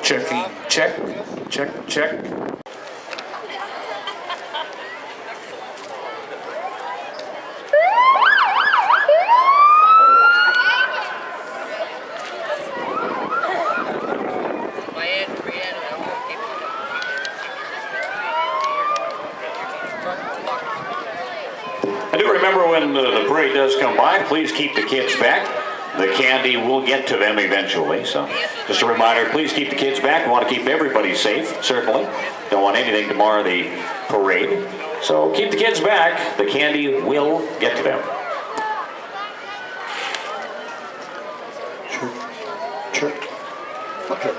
Checking, check, check, check. I do remember when the parade does come by, please keep the kids back. The candy will get to them eventually, so just a reminder, please keep the kids back. We want to keep everybody safe, certainly. Don't want anything to mar the parade. So keep the kids back. The candy will get to them. Sure. Okay.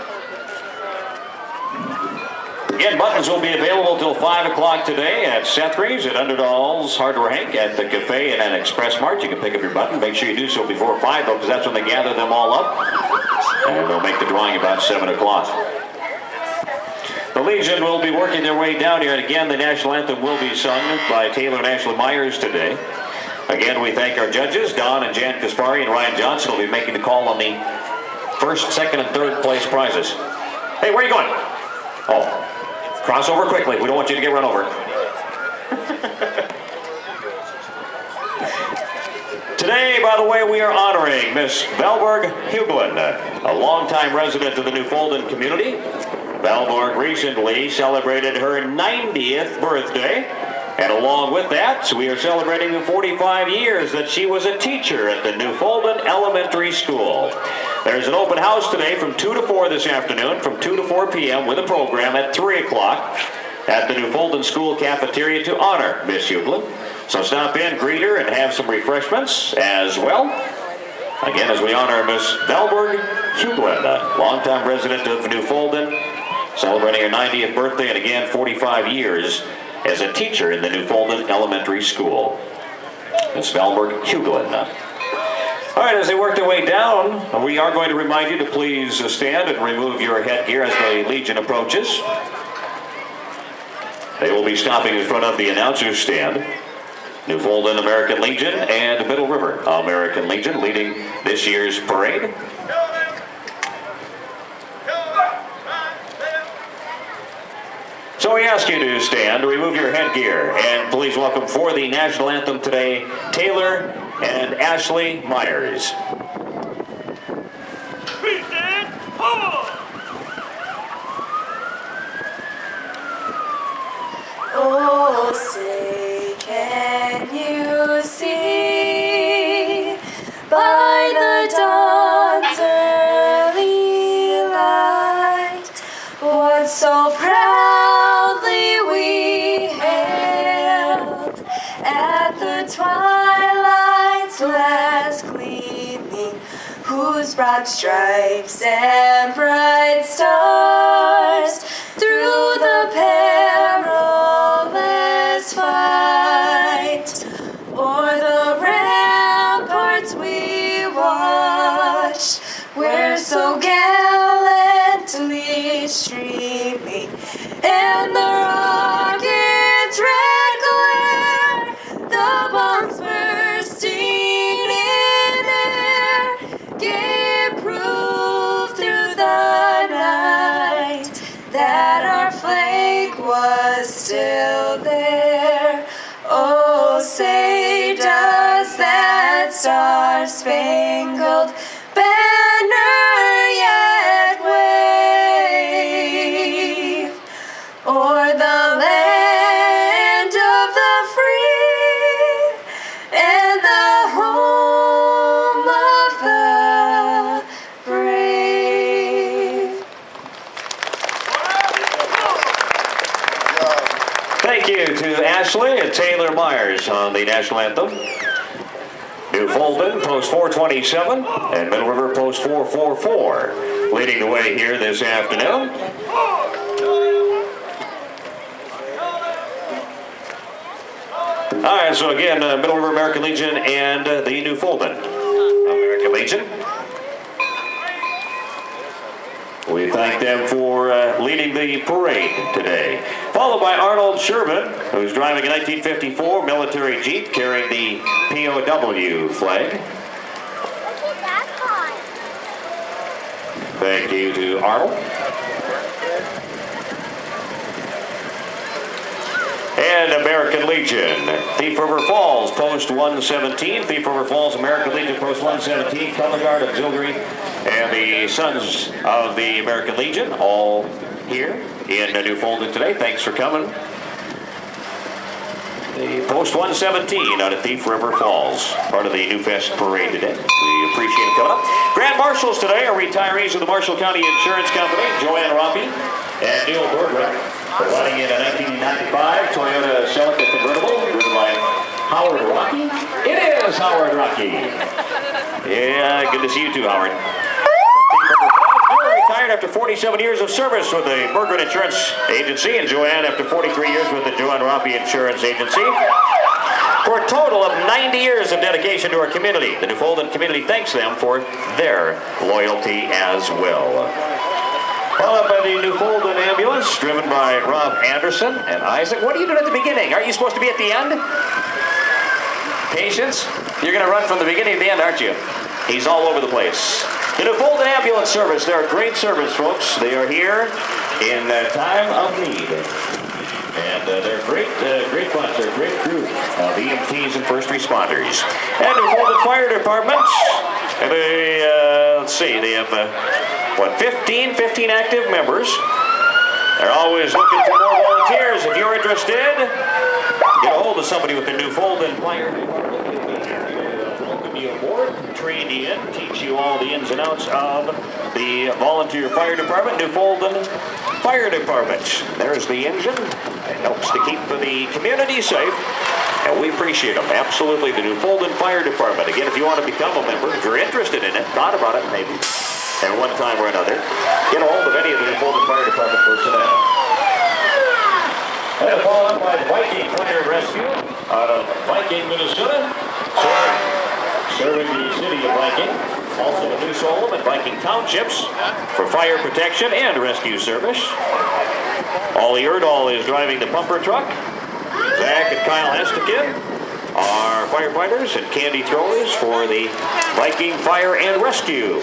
Again, buttons will be available till 5 o'clock today at Sethrie's, at Underdoll's, Hardware Hank, at the Cafe, and at Express Mart. You can pick up your button. Make sure you do so before 5, though, because that's when they gather them all up. And they'll make the drawing about 7 o'clock. The Legion will be working their way down here. And again, the national anthem will be sung by Taylor and Ashley Myers today. Again, we thank our judges, Don and Jan Kaspari, and Ryan Johnson will be making the call on the first, second, and third place prizes. Hey, where are you going? Oh. Cross over quickly. We don't want you to get run over. Today, by the way, we are honoring Miss Valborg Huglin, a longtime resident of the Newfoundland community. Valborg recently celebrated her 90th birthday. And along with that, we are celebrating the 45 years that she was a teacher at the Newfoundland Elementary School. There's an open house today from 2 to 4 this afternoon, from 2 to 4 p.m. with a program at 3 o'clock at the Newfoundland School cafeteria to honor Miss Huglin. So stop in, greet her, and have some refreshments as well. Again, as we honor Miss Valborg Huglin, a longtime resident of Newfoundland, celebrating her 90th birthday, and again, 45 years as a teacher in the Newfoundland Elementary School. Miss Valborg Huglin. All right, as they work their way down, we are going to remind you to please stand and remove your headgear as the Legion approaches. They will be stopping in front of the announcer's stand. Newfoundland American Legion and Middle River American Legion leading this year's parade. So we ask you to stand, remove your headgear, and please welcome for the national anthem today, Taylor and Ashley Myers. Please stand forward. Oh, say, can you see by the dawn's early light what so proudly we hailed at the twilight's last gleaming, whose broad stripes and bright stars through the perilous fight o'er the ramparts we watched, where so gallantly streaming, and the rocket's red glare, the bombs bursting in air, gave proof through the night that our flag was still there. Oh, say, does that star-spangled banner yet wave o'er the land of the free and the home of the brave? Thank you to Ashley and Taylor Myers on the national anthem. Newfoundland, post 427, and Middle River, post 444, leading the way here this afternoon. All right, so again, Middle River American Legion and the Newfoundland American Legion. We thank them for leading the parade today. Followed by Arnold Sherman, who's driving a 1954 military Jeep carrying the POW flag. Thank you to Arnold. And American Legion, Thief River Falls, Post 117. Thief River Falls, American Legion, Post 117, Color Guard Auxiliary, and the Sons of the American Legion, all here in Newfoundland today. Thanks for coming. The Post 117 out of Thief River Falls, part of the Newfest Parade today. We appreciate it coming up. Grand Marshals today are retirees of the Marshall County Insurance Company, Joanne Rompey and Neil Gordon. Providing in a 1995 Toyota Celica convertible, driven by Howard Rocky. It is Howard Rocky. Yeah, good to see you too, Howard. Retired after 47 years of service with the Bergman Insurance Agency, and Joanne after 43 years with the Joanne Rompey Insurance Agency. For a total of 90 years of dedication to our community. The Newfoundland community thanks them for their loyalty as well. Followed by the Newfoundland ambulance, driven by Rob Anderson and Isaac. What are you doing at the beginning? Aren't you supposed to be at the end? Patience? You're going to run from the beginning to the end, aren't you? He's all over the place. The Newfoundland Ambulance Service, they're a great service, folks. They are here in time of need. And they're a great bunch. They're a great group of EMTs and first responders. And the Newfoundland Fire Department, and they, let's see, they have, 15 active members. They're always looking for more volunteers. If you're interested, get a hold of somebody with the Newfoundland Fire Department. Welcome you aboard, train you in, teach you all the ins and outs of the volunteer fire department, Newfoundland Fire Department. There's the engine. It helps to keep the community safe, and we appreciate them. Absolutely, the Newfoundland Fire Department. Again, if you want to become a member, if you're interested in it, thought about it maybe, at one time or another, get a hold of any of the Newfoundland Fire Department personnel. And followed up by Viking Fire Rescue out of Viking, Minnesota, serving the city of Viking, also in New Solom and Viking Townships for fire protection and rescue service. Ollie Erdahl is driving the pumper truck. Zach and Kyle Hestekin are firefighters and candy throwers for the Viking Fire and Rescue.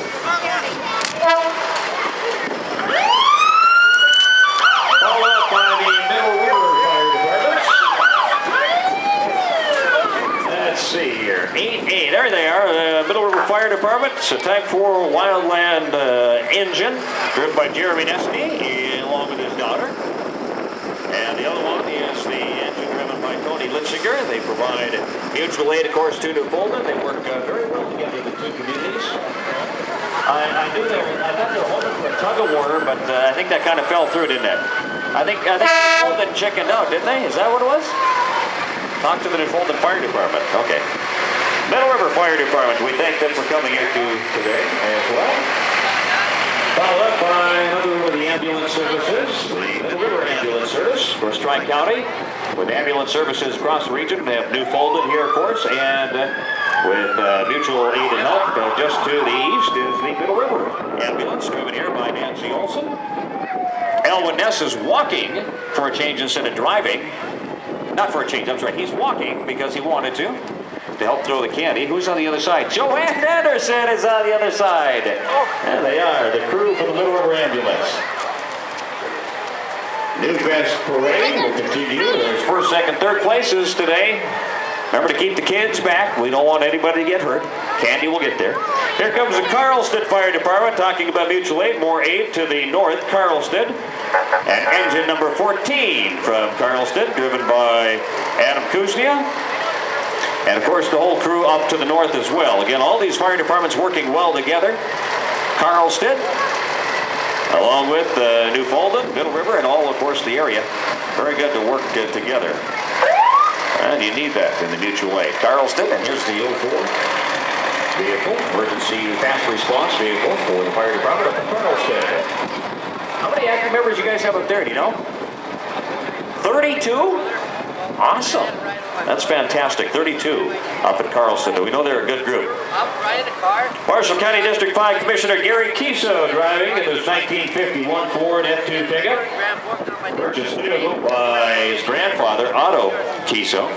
Followed up by the Middle River Fire Department. Let's see here. 8A, there they are, the Middle River Fire Department. It's a Type 4 Wildland engine, driven by Jeremy Nesty, along with his daughter. And the other one is the engine driven by Tony Litzinger. They provide mutual aid, of course, to Newfoundland. They work very well together, the two communities. I thought they were hoping for a tug of war, but I think that kind of fell through, didn't it? I think Newfoundland chickened out, didn't they? Is that what it was? Talk to the Newfoundland Fire Department. Okay. Middle River Fire Department, we thank them for coming here today as well. Followed up by another one of the ambulance services, the Middle River Ambulance Service for Tri-County. With ambulance services across the region, they have Newfoundland here, of course, and with mutual aid and help just to the east is the Middle River Ambulance, driven here by Nancy Olson. Elwin Ness is walking for a change instead of driving. Not for a change, I'm sorry, he's walking because he wanted to help throw the candy. Who's on the other side? Joanne Anderson is on the other side. There they are, the crew for the Middle River Ambulance. Newfest Parade will continue. There's first, second, third places today. Remember to keep the kids back. We don't want anybody to get hurt. Candy will get there. Here comes the Carlstead Fire Department talking about mutual aid. More aid to the north, Carlstead. And engine number 14 from Carlstead, driven by Adam Kuznia. And of course, the whole crew up to the north as well. Again, all these fire departments working well together. Carlstead, along with Newfoundland, Middle River, and all, of course, the area. Very good to work together. And you need that in the mutual aid. Carlstead, and here's the 04 vehicle, emergency fast response vehicle for the fire department up in Carlstead. How many active members you guys have up there, do you know? 32? Awesome. That's fantastic. 32 up at Carlson. We know they're a good group. Right in the car. Marshall County District 5 Commissioner Gary Kiso driving in this 1951 Ford F2 pickup. Purchased new by his grandfather, Otto Kiso.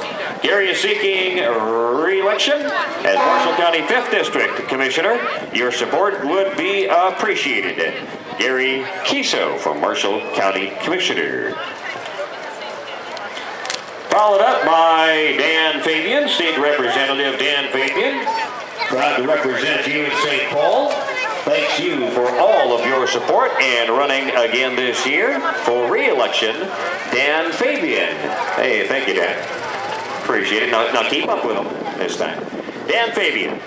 Gary is seeking re-election as Marshall County 5th District Commissioner. Your support would be appreciated. Gary Kiso from Marshall County Commissioner. Followed up by Dan Fabian, State Representative Dan Fabian. Proud to represent you in St. Paul. Thanks you for all of your support and running again this year for re-election, Dan Fabian. Hey, thank you, Dan. Appreciate it. Now keep up with him this time. Dan Fabian.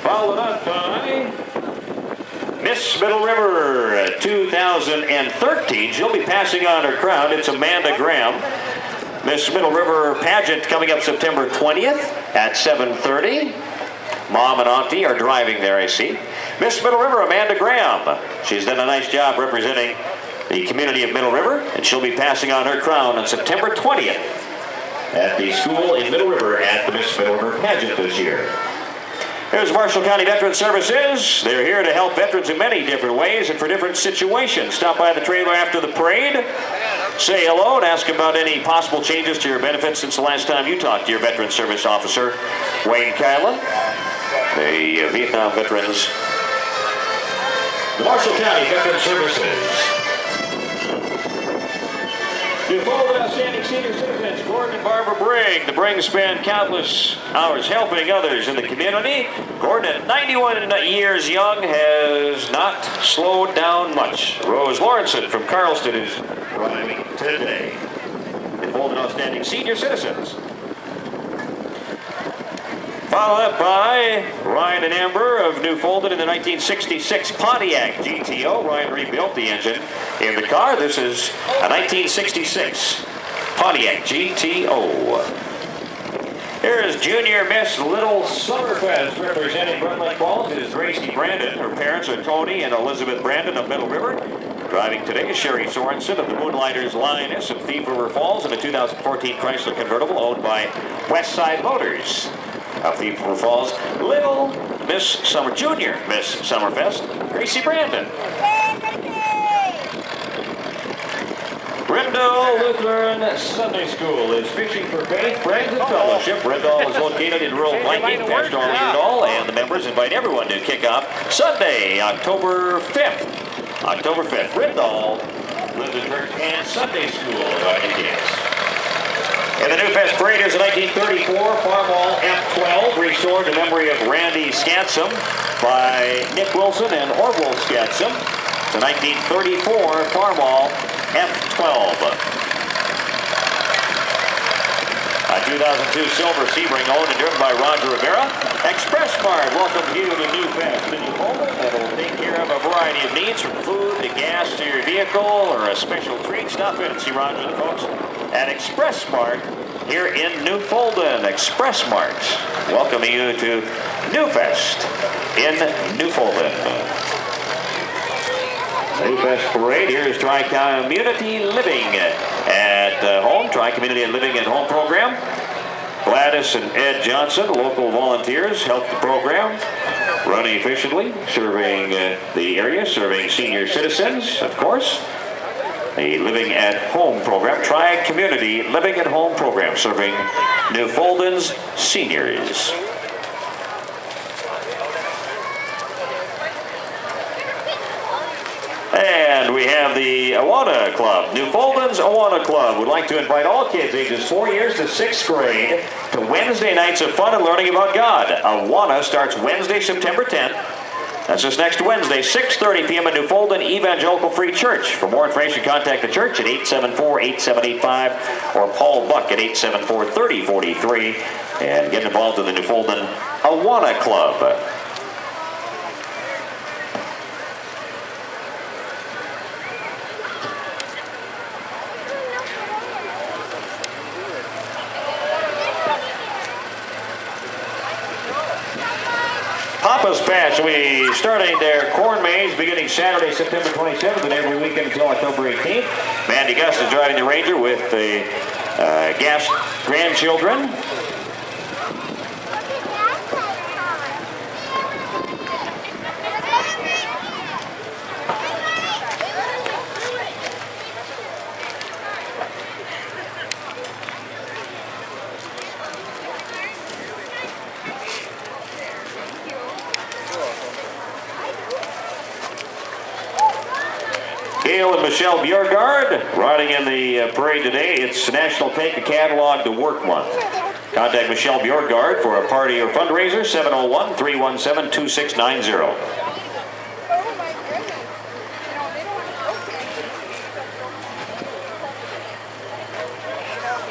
Followed up by Miss Middle River 2013. She'll be passing on her crown. It's Amanda Graham. Miss Middle River pageant coming up September 20th at 7:30. Mom and Auntie are driving there, I see. Miss Middle River, Amanda Graham. She's done a nice job representing the community of Middle River, and she'll be passing on her crown on September 20th at the school in Middle River at the Miss Middle River pageant this year. Here's Marshall County Veteran Services. They're here to help veterans in many different ways and for different situations. Stop by the trailer after the parade, say hello, and ask about any possible changes to your benefits since the last time you talked to your Veteran Service Officer, Wayne Kylan. The Vietnam veterans. The Marshall County Veteran Services. To follow the outstanding senior citizens, Gordon and Barbara Brigg. The Briggs spend countless hours helping others in the community. Gordon, at 91 years young, has not slowed down much. Rose Lawrenson from Carlston is driving today. To follow the outstanding senior citizens. Followed up by Ryan and Amber of Newfoldland in the 1966 Pontiac GTO. Ryan rebuilt the engine in the car. This is a 1966 Pontiac GTO. Here is Junior Miss Little Summerfest representing Brent Lake Falls. It is Gracie Brandon. Her parents are Tony and Elizabeth Brandon of Middle River. Driving today is Sherry Sorensen of the Moonlighters Lioness of Thief River Falls in a 2014 Chrysler convertible owned by Westside Motors of Thief River Falls. Little Miss Summer, Junior Miss Summerfest, Gracie Brandon. Brindle Lutheran Sunday School is fishing for faith, friends, and fellowship. Brindle is located in rural Viking. Pastor Lindahl and the members invite everyone to kick off Sunday, October 5th. October 5th. Brindle Lutheran Church and Sunday School inviting kids. In the Newfest Parade is a 1934 Farmall F12 restored in memory of Randy Scansum by Nick Wilson and Orville Scansum. It's a 1934 Farmall F12. A 2002 Silver Sebring owned and driven by Roger Rivera. Express Mart welcomes you to Newfest in Newfoldland. That'll take care of a variety of needs from food to gas to your vehicle or a special treat. Stop in and see Roger and the folks at Express Mart here in Newfoldland. Express Mart welcoming you to Newfest in Newfoldland. Newfest Parade. Here is Tri-Community Living at Home. Tri-Community Living at Home program. Gladys and Ed Johnson, local volunteers, help the program run efficiently, serving the area, serving senior citizens, of course. The Living at Home program, Tri-Community Living at Home program, serving Newfoldland's seniors. And we have the Awana Club. Newfoldland's Awana Club would like to invite all kids ages 4 years to 6th grade to Wednesday nights of fun and learning about God. Awana starts Wednesday, September 10th. That's this next Wednesday, 6:30 p.m. at Newfoldland Evangelical Free Church. For more information, contact the church at 874-8785 or Paul Buck at 874-3043 and get involved in the Newfoldland Awana Club. Papa's Patch will be starting their corn maze beginning Saturday, September 27th, and every weekend until October 18th. Mandy Gus is driving the Ranger with the Gas grandchildren. Gail and Michelle Bjergard riding in the parade today. It's National Take a Catalog to Work Month. Contact Michelle Bjergard for a party or fundraiser, 701-317-2690.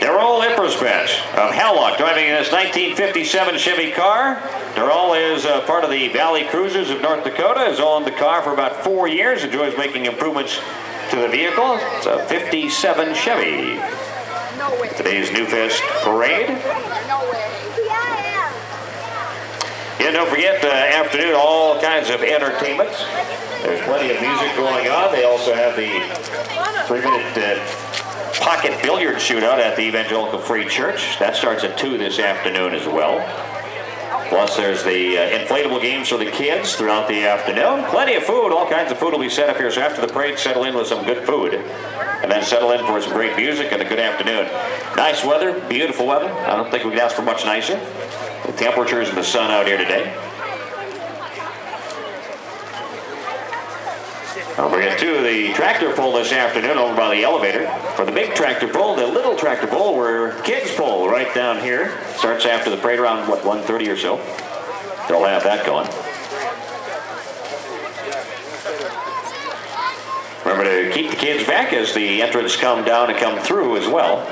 Darrell Ippersbach of Hallock driving in his 1957 Chevy car. Darrell is part of the Valley Cruisers of North Dakota, has owned the car for about 4 years, enjoys making improvements to the vehicle. It's a 57 Chevy. Today's Newfest Parade. And don't forget, afternoon, all kinds of entertainment. There's plenty of music going on. They also have the 3-minute pocket billiard shootout at the Evangelical Free Church. That starts at 2 this afternoon as well. Plus, there's the inflatable games for the kids throughout the afternoon. Plenty of food. All kinds of food will be set up here. So after the parade, settle in with some good food. And then settle in for some great music and a good afternoon. Nice weather. Beautiful weather. I don't think we could ask for much nicer. The temperatures and the sun out here today. Don't forget, too, the tractor pull this afternoon over by the elevator. For the big tractor pull, the little tractor pull, where kids pull right down here. Starts after the parade around, 1:30 or so. They'll have that going. Remember to keep the kids back as the entrants come down and come through as well.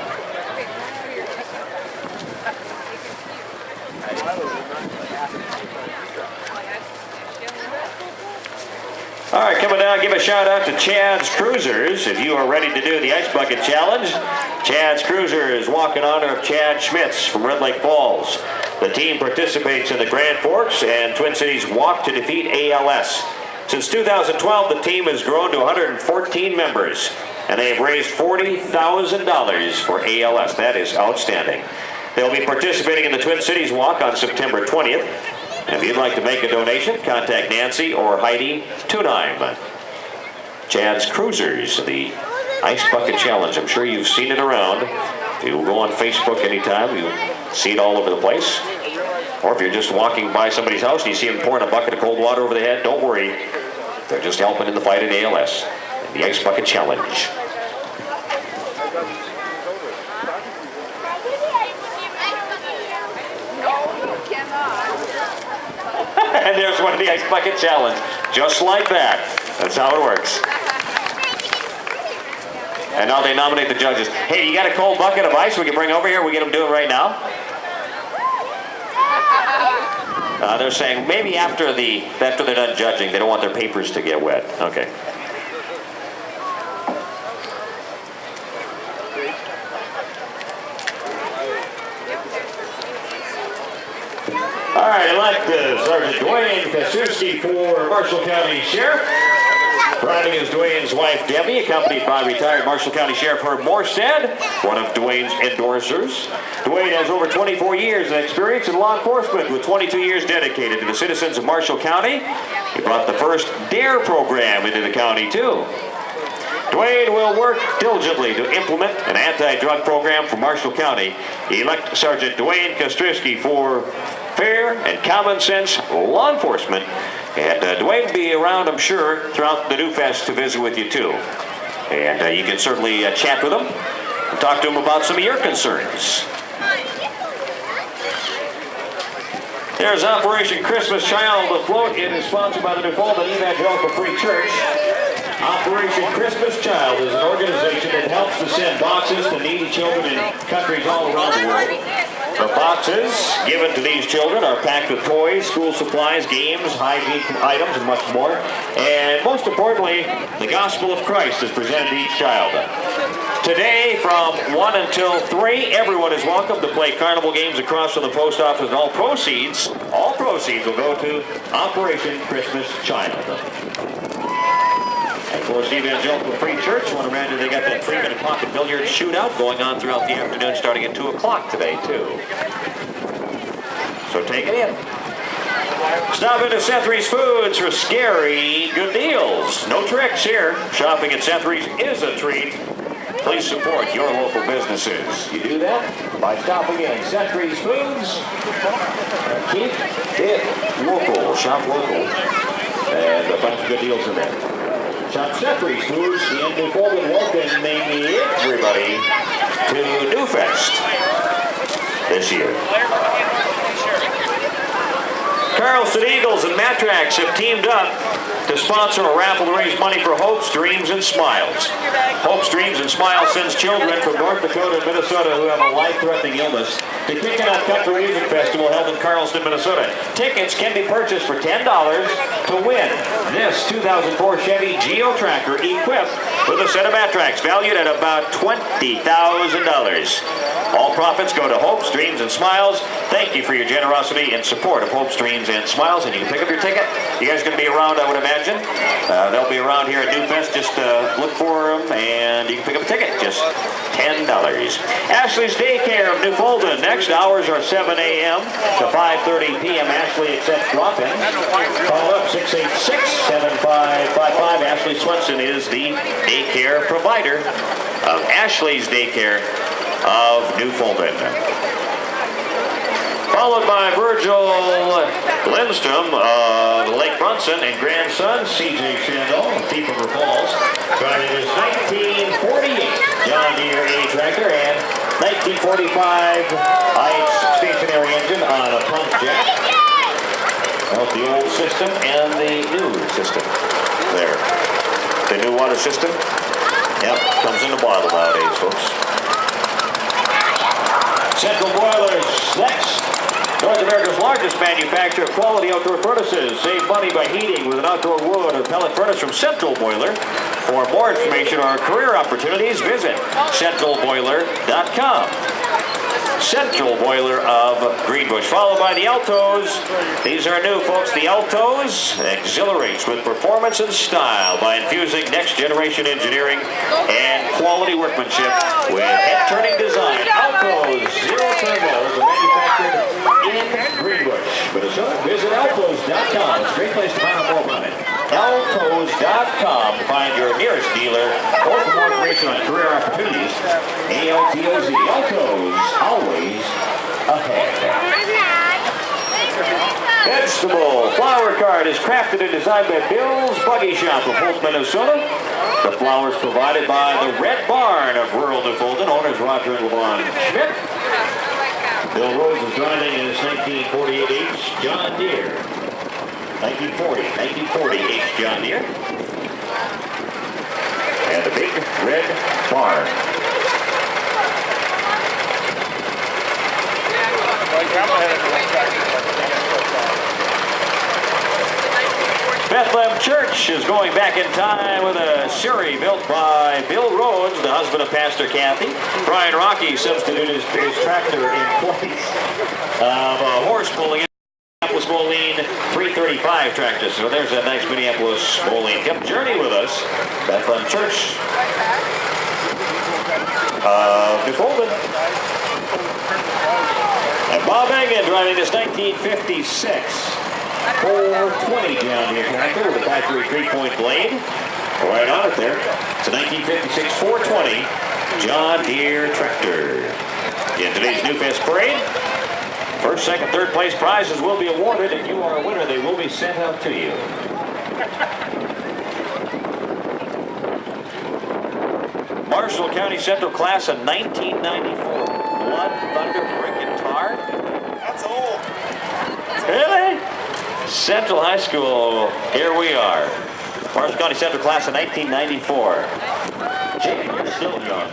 All right, coming down, give a shout out to Chad's Cruisers. If you are ready to do the Ice Bucket Challenge, Chad's Cruisers walk in honor of Chad Schmitz from Red Lake Falls. The team participates in the Grand Forks and Twin Cities Walk to Defeat ALS. Since 2012, the team has grown to 114 members, and they have raised $40,000 for ALS. That is outstanding. They'll be participating in the Twin Cities Walk on September 20th. And if you'd like to make a donation, contact Nancy or Heidi Tunheim. Chad's Cruisers, the Ice Bucket Challenge. I'm sure you've seen it around. If you go on Facebook anytime, you'll see it all over the place. Or if you're just walking by somebody's house and you see them pouring a bucket of cold water over the head, don't worry. They're just helping in the fight in ALS. The Ice Bucket Challenge. And there's one of the Ice Bucket Challenge. Just like that. That's how it works. And now they nominate the judges. Hey, you got a cold bucket of ice we can bring over here? We get them doing right now? They're saying maybe after they're done judging, they don't want their papers to get wet. Okay. All right, elect Sergeant Dwayne Kasuski for Marshall County Sheriff. Riding is Dwayne's wife, Debbie, accompanied by retired Marshall County Sheriff Herb Morstead, one of Dwayne's endorsers. Dwayne has over 24 years of experience in law enforcement, with 22 years dedicated to the citizens of Marshall County. He brought the first DARE program into the county, too. Dwayne will work diligently to implement an anti-drug program for Marshall County. Elect Sergeant Dwayne Kasuski for fair and common sense law enforcement. And Dwayne will be around, I'm sure, throughout the Newfest to visit with you, too. And you can certainly chat with him and talk to him about some of your concerns. There's Operation Christmas Child. The float is sponsored by the Newfoundland Evangelical Free Church. Operation Christmas Child is an organization that helps to send boxes to needy children in countries all around the world. The boxes given to these children are packed with toys, school supplies, games, hygiene items, and much more. And most importantly, the gospel of Christ is presented to each child. Today, from 1 until 3, everyone is welcome to play carnival games across from the post office, and all proceeds proceeds will go to Operation Christmas Child. And of course, Evangelical Free Church, I want to remind you they got that 3-minute pocket billiard shootout going on throughout the afternoon, starting at 2 o'clock today, too. So take it in. Stop into Sethry's Foods for scary good deals. No tricks here. Shopping at Sethry's is a treat. Please support your local businesses. You do that by stopping in Sethry's Foods. Keep it local. Shop local. And a bunch of good deals in there. Shop Sethry's Foods in New Fulton, welcoming everybody to Newfest this year. Carlson Eagles and Matrax have teamed up to sponsor a raffle to raise money for Hopes, Dreams, and Smiles. Hopes, Dreams, and Smiles sends children from North Dakota and Minnesota who have a life-threatening illnss to Kickin' Country Music Festival held in Carlson, Minnesota. Tickets can be purchased for $10 to win this 2004 Chevy Geo Tracker equipped with a set of Matrax valued at about $20,000. All profits go to Hopes, Dreams, and Smiles. Thank you for your generosity and support of Hopes, Dreams, and Smiles. And you can pick up your ticket. You guys are going to be around, I would imagine. They'll be around here at Newfest. Just look for them, and you can pick up a ticket. Just $10. Ashley's Daycare of New Fulton. Next hours are 7 a.m. to 5:30 p.m. Ashley accepts drop-ins. Call up 686-7555. Ashley Swenson is the daycare provider of Ashley's Daycare of New Fulton. Followed by Virgil Lindstrom of Lake Brunson and grandson C.J. Shandell of Thief River Falls. Driving his 1948 John Deere A-Tractor and 1945 IH stationary engine on a pump jack. Both the old system and the new system. There. The new water system. Yep, comes in a bottle nowadays, folks. Central Boilers next. North America's largest manufacturer of quality outdoor furnaces. Save money by heating with an outdoor wood or pellet furnace from Central Boiler. For more information or career opportunities, visit centralboiler.com. Central Boiler of Greenbush, followed by the Altos. These are new, folks. The Altos exhilarates with performance and style by infusing next-generation engineering and quality workmanship with head-turning design. Altos Zero Turbos are manufactured in Greenbush, Minnesota. Visit altos.com. It's a great place to find out more about it. Altos.com to find your nearest dealer or for more information on career opportunities. ALTOZ. Altos, always ahead. Vegetable flower card is crafted and designed by Bill's Buggy Shop of Holt, Minnesota. The flowers provided by the Red Barn of rural New Fulton, owners Roger and Levon Schmidt. Bill Rose is driving in his 1948 H John Deere. 1940 H John Deere. And the big Red Barn. Bethlehem Church is going back in time with a Surrey built by Bill Rhodes, the husband of Pastor Kathy. Brian Rocky substituted his tractor in place of a horse pulling Minneapolis Moline 335 tractor. So there's that nice Minneapolis Moline. Come journey with us. Bethlehem Church of New Fulton. And Bob Engen driving this 1956 420 John Deere tractor with a factory 3-point blade. Right on it there. It's a 1956 420 John Deere tractor. In today's Newfest Parade, first, second, third place prizes will be awarded. If you are a winner, they will be sent out to you. Marshall County Central class of 1994. Blood Thunder Brick and Tar. That's old. Really? Central High School, here we are. Marshall County Central class of 1994. Jake, you're still young.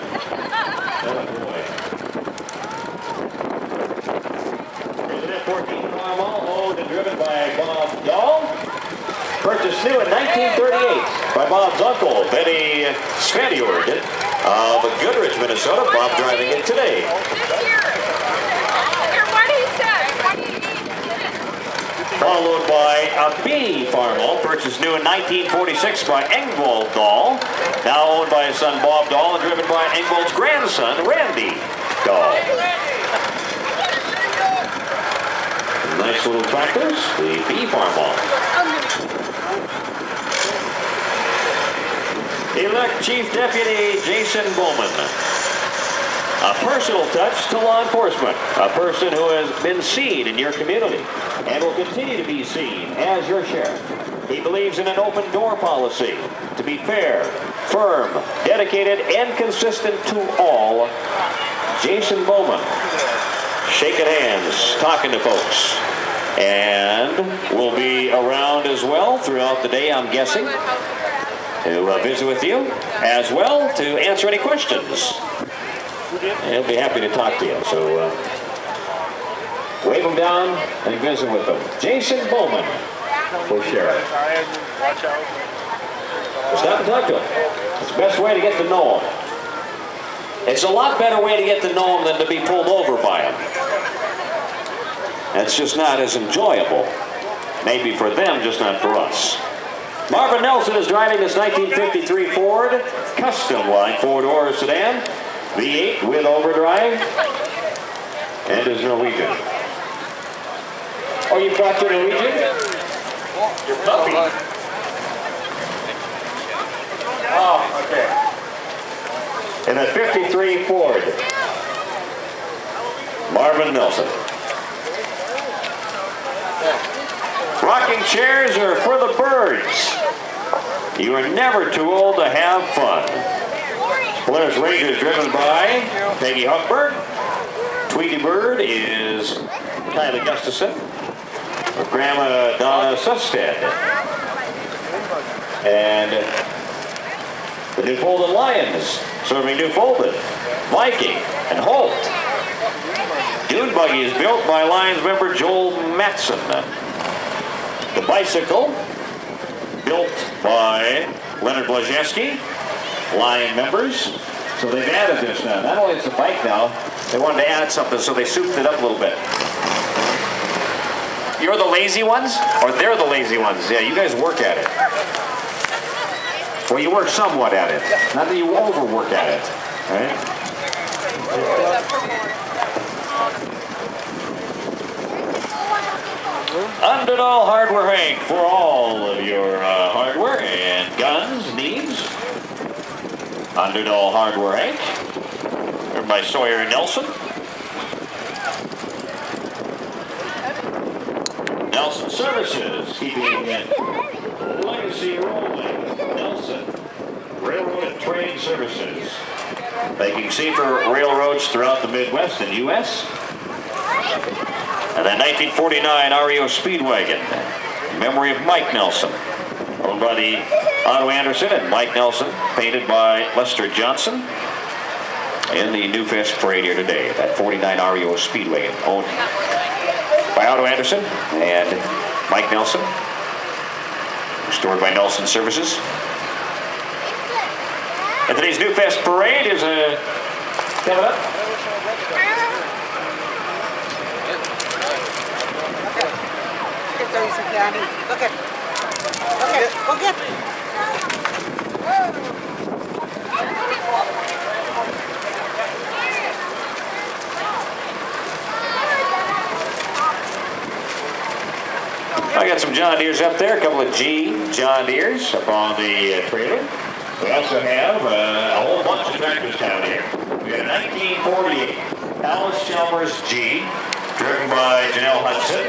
Oh boy. There's an F-14 Carmel, owned and driven by Bob Dahl. Purchased new in 1938 by Bob's uncle, Benny Svediord of Goodrich, Minnesota. Bob driving it today. followed by a B Farmall, purchased new in 1946 by Engvald Dahl, now owned by his son Bob Dahl and driven by Engvald's grandson Randy Dahl. Nice little tractors, the B Farmall. Elect Chief Deputy Jason Bowman. A personal touch to law enforcement. A person who has been seen in your community and will continue to be seen as your sheriff. He believes in an open door policy to be fair, firm, dedicated, and consistent to all. Jason Bowman, shaking hands, talking to folks. And will be around as well throughout the day, I'm guessing, to visit with you, as well to answer any questions. He'll be happy to talk to you, so wave him down and visit with them. Jason Bowman for sheriff. So stop and talk to him. It's the best way to get to know him. It's a lot better way to get to know him than to be pulled over by him. That's just not as enjoyable. Maybe for them, just not for us. Marvin Nelson is driving this 1953 Ford Custom Line 4-door sedan, V8 with overdrive, and is Norwegian. Oh, you brought your Norwegian? Your puppy. Oh, okay. In a 53 Ford. Marvin Nelson. Rocking chairs are for the birds. You are never too old to have fun. Polaris Ranger is driven by Peggy Huckberg. Tweety Bird is Kylie Gustafson with Grandma Donna Sustad. And the Newfoundland Lions serving Newfoundland, Viking, and Holt. Dune Buggy is built by Lions member Joel Matson. The bicycle, built by Leonard Blazinski, Lion members. So they've added this now. Not only is the bike now, they wanted to add something, so they souped it up a little bit. You're the lazy ones? Or they're the lazy ones? Yeah, you guys work at it. Well, you work somewhat at it. Not that you overwork at it. Right? Underdall Hardware Hank for all of your hardware and guns needs. Underdall Hardware Hank. Here by Sawyer and Nelson. Nelson Services, keeping legacy rolling. Nelson Railroad and Train Services. Making safer railroads throughout the Midwest and U.S. And that 1949 REO Speedwagon, in memory of Mike Nelson, owned by the Otto Anderson and Mike Nelson, painted by Lester Johnson, in the Newfest Parade here today. That 49 REO Speedwagon, owned by Otto Anderson and Mike Nelson, restored by Nelson Services. And today's Newfest Parade is coming up. Look at. Go get. I got some John Deeres up there, a couple of John Deeres up on the trailer. We also have a whole bunch of tractors down here. We got a 1948 Alice Chalmers G, driven by Janelle Hudson.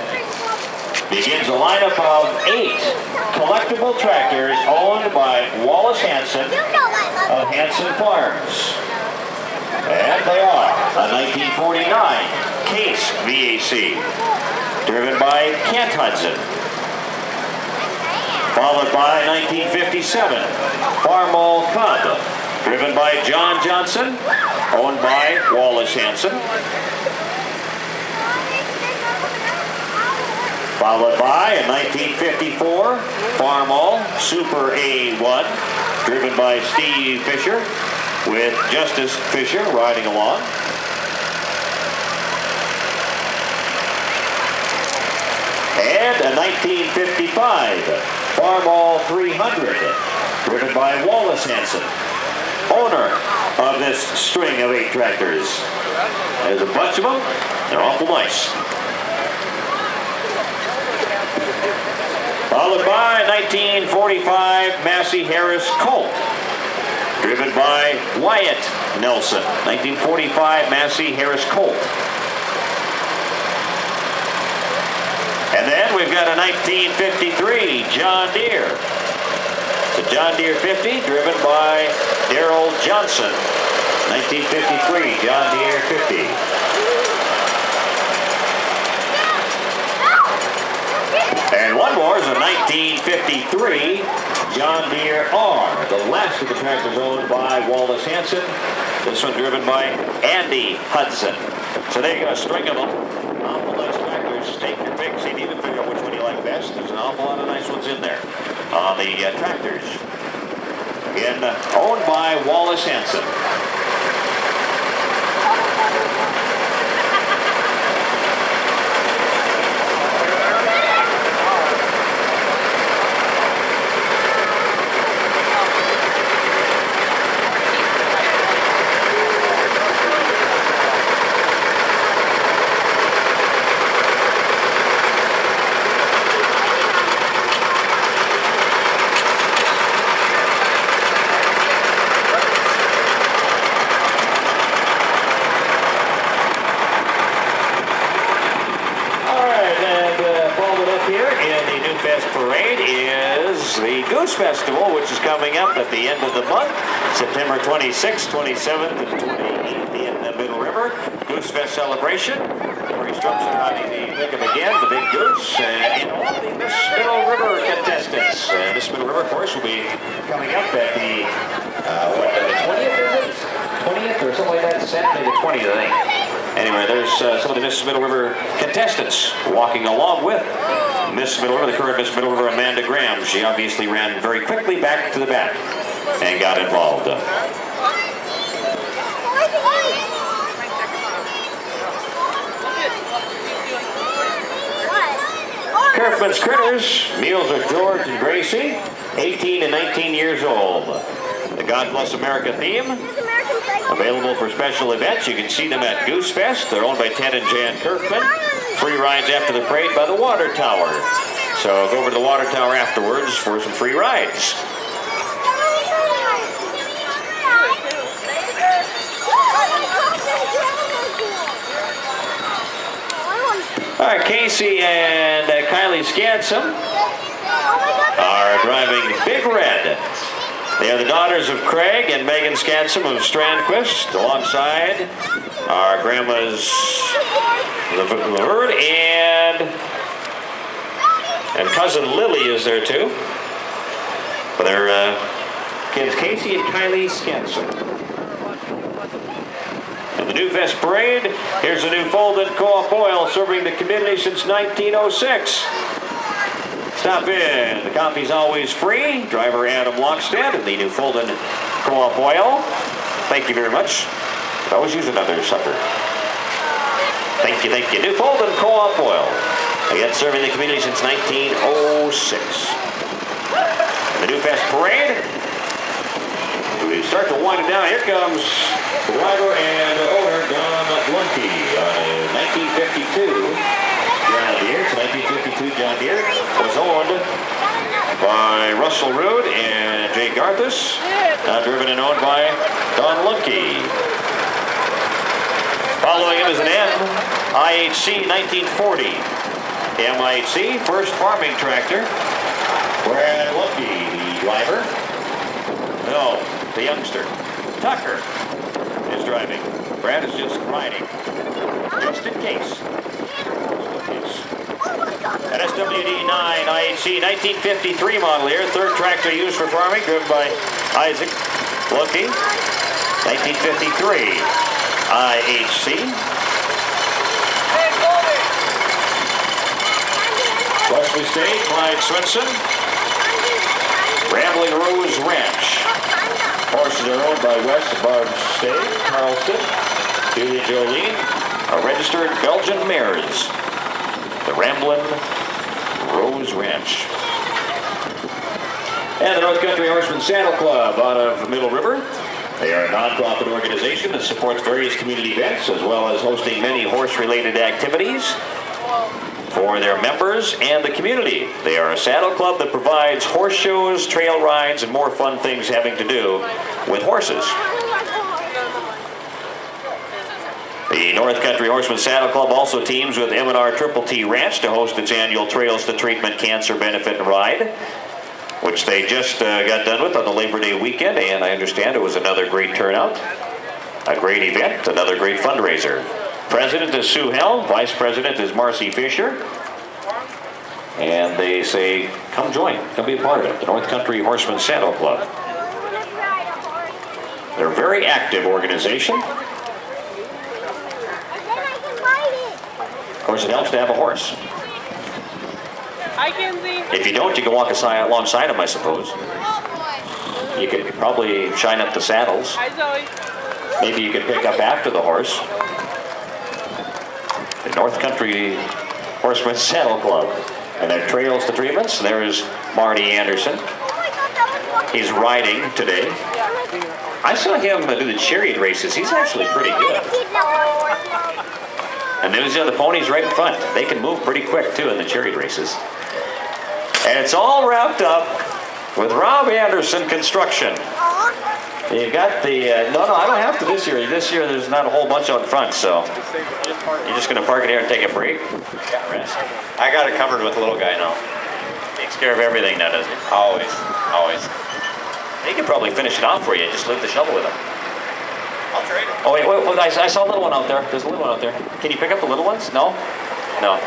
Begins a lineup of 8 collectible tractors owned by Wallace Hanson of Hanson Farms. And they are a 1949 Case VAC, driven by Kent Hudson. Followed by 1957 Farmall Cub, driven by John Johnson, owned by Wallace Hanson. Followed by a 1954 Farmall Super A1, driven by Steve Fisher, with Justice Fisher riding along. And a 1955 Farmall 300, driven by Wallace Hanson, owner of this string of 8 tractors. There's a bunch of them. They're awful nice. Followed by 1945 Massey Harris Colt, driven by Wyatt Nelson. 1945 Massey Harris Colt. And then we've got a 1953 John Deere. It's a John Deere 50, driven by Darrell Johnson. 1953 John Deere 50. And one more is a 1953 John Deere R, the last of the tractors owned by Wallace Hanson. This one driven by Andy Hudson. So there you go, a string of them. Awful nice tractors. Take your pick, see if you can figure out which one you like best. There's an awful lot of nice ones in there on the tractors. Again, owned by Wallace Hanson. Newfest Parade is the Goose Festival, which is coming up at the end of the month, September 26th, 27th, and 28th in the Middle River. Goose Fest celebration. Maurice Trumpson riding the pick 'em again, the big goose, and all the Miss Middle River contestants. Miss Middle River, of course, will be coming up at the, the 20th, is it? 20th or something like that? Saturday the 20th, I think. Anyway, there's some of the Miss Middle River contestants walking along with Miss Middle River, the current Miss Middle River, Amanda Graham. She obviously ran very quickly back to the back and got involved. Kerfman's Critters, Meals of George and Gracie, 18 and 19 years old. The God Bless America theme, available for special events. You can see them at Goose Fest. They're owned by Ted and Jan Kerfman. Free rides after the parade by the Water Tower. So go over to the Water Tower afterwards for some free rides. All right, Casey and Kylie Scansom are driving Big Red. They are the daughters of Craig and Megan Scansom of Strandquist, alongside our grandmas Laverne and cousin Lily is there too. But their kids Casey and Kylie Scansom. And the Newfest Parade, here's the new Folded Co-op Oil, serving the community since 1906. Stop in. The coffee's always free. Driver Adam Lockstead and the new Folded Co-op Oil. Thank you very much. Could always use another sucker. Thank you, thank you. New Folded Co-op Oil. Again, serving the community since 1906. And the Newfest Parade. We start to wind it down. Here comes the driver and owner, Don Lunke, on a 1952 John Deere. It's 1952 John Deere. Was owned by Russell Rood and Jay Garthus. Now driven and owned by Don Lunke. Following him is an IHC 1940. MIHC, first farming tractor. Brad Lunke, the driver. No, the youngster. Tucker is driving. Brad is just riding. Just in case. An SWD 9 IHC 1953 model here. Third tractor used for farming, driven by Isaac Lunke. 1953 IHC. Wesley State, Clyde Swinson. Rambling Rose Ranch. Horses are owned by West and Barb State, Carlston, Julie Jolene, are registered Belgian mares. The Ramblin' Hughes Ranch. And the North Country Horseman Saddle Club out of Middle River. They are a nonprofit organization that supports various community events as well as hosting many horse-related activities for their members and the community. They are a saddle club that provides horse shows, trail rides, and more fun things having to do with horses. The North Country Horseman Saddle Club also teams with M&R Triple T Ranch to host its annual Trails to Treatment Cancer Benefit Ride, which they just got done with on the Labor Day weekend, and I understand it was another great turnout, a great event, another great fundraiser. President is Sue Helm, Vice President is Marcy Fisher, and they say, come join, come be a part of it, the North Country Horseman Saddle Club. They're a very active organization. Of course, it helps to have a horse. Hi, Kenzie. If you don't, you can walk alongside them, I suppose. You could probably shine up the saddles. Hi, Zoe. Maybe you could pick up after the horse. The North Country Horseman Saddle Club. And their Trails to Treatments. There is Marty Anderson. He's riding today. I saw him do the chariot races. He's actually pretty good. And there's the other ponies right in front. They can move pretty quick, too, in the chariot races. And it's all wrapped up with Rob Anderson Construction. You've got the, no, I don't have to this year. This year there's not a whole bunch out front, so you're just going to park it here and take a break? Rest. I got it covered with the little guy now. Takes care of everything now, doesn't he? Always, always. He could probably finish it off for you. Just leave the shovel with him. I'll trade him. Oh, wait, I saw a little one out there. There's a little one out there. Can you pick up the little ones? No? No.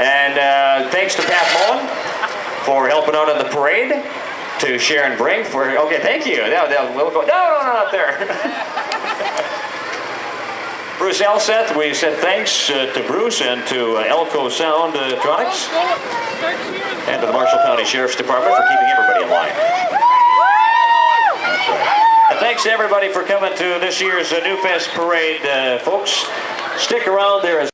And thanks to Pat Mullen for helping out on the parade. To Sharon Brink for, okay, thank you. We'll go, no, not there. Bruce Elseth, we said thanks to Bruce and to Elco Soundtronics and to the Marshall County Sheriff's Department for keeping everybody in line. That's right. And thanks to everybody for coming to this year's Newfest Parade, folks. Stick around there.